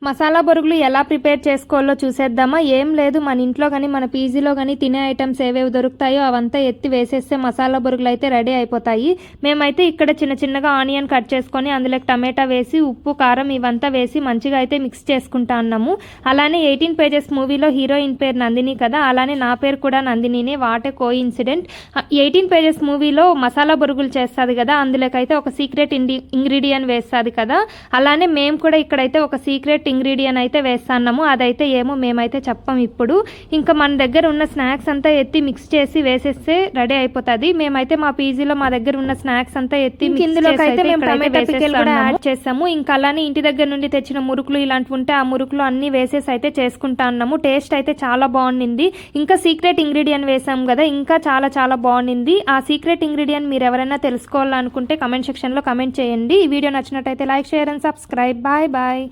మసాలా బొరుగులు ఎలా ప్రిపేర్ చేసుకోవాలో చూసేద్దామా? ఏం లేదు, మన ఇంట్లో కానీ మన పీజీలో కానీ తినే ఐటమ్స్ ఏవేవి దొరుకుతాయో అవంతా ఎత్తి వేసేస్తే మసాలా బొరుగులు అయితే రెడీ అయిపోతాయి. మేమైతే ఇక్కడ చిన్న చిన్నగా ఆనియన్ కట్ చేసుకొని అందులోకి టమాటా వేసి ఉప్పు కారం ఇవంతా వేసి మంచిగా అయితే మిక్స్ చేసుకుంటా అన్నాము. అలానే 18 పేజెస్ మూవీలో హీరోయిన్ పేరు నందిని కదా, అలానే నా పేరు కూడా నందినినే. వాటే కో ఇన్సిడెంట్. 18 పేజెస్ మూవీలో మసాలా బొరుగులు చేస్తుంది కదా, అందులోకైతే ఒక సీక్రెట్ ఇంగ్రీడియంట్ వేస్తుంది కదా, అలానే మేము కూడా ఇక్కడైతే ఒక సీక్రెట్ ఇంగ్రీడియంట్ అయితే వేస్తున్నాము. అదైతే ఏమో మేమైతే చెప్పం ఇప్పుడు. ఇంకా మన దగ్గర ఉన్న స్నాక్స్ అంతా ఎత్తి మిక్స్ చేసి వేసేస్తే రెడీ అయిపోతుంది. మేమైతే మా పీజీలో మా దగ్గర ఉన్న స్నాక్స్ అంతా ఎత్తి ఇందులోకి అయితే మేము టమాటా పికిల్ కూడా యాడ్ చేసాము. ఇంకా అలానే ఇంటి దగ్గర నుండి తెచ్చిన మురుకులు ఇలాంటివి ఉంటే ఆ మురుకులు అన్ని వేసేసి అయితే చేసుకుంటా అన్నాము. టేస్ట్ అయితే చాలా బాగుండింది. ఇంకా సీక్రెట్ ఇంగ్రీడియంట్ వేసాం కదా, ఇంకా చాలా చాలా బాగుండింది. ఆ సీక్రెట్ ఇంగ్రీడియంట్ మీరు ఎవరైనా తెలుసుకోవాలనుకుంటే కమెంట్ సెక్షన్లో కమెంట్ చేయండి. ఈ వీడియో నచ్చినట్టయితే like, share and subscribe. Bye bye.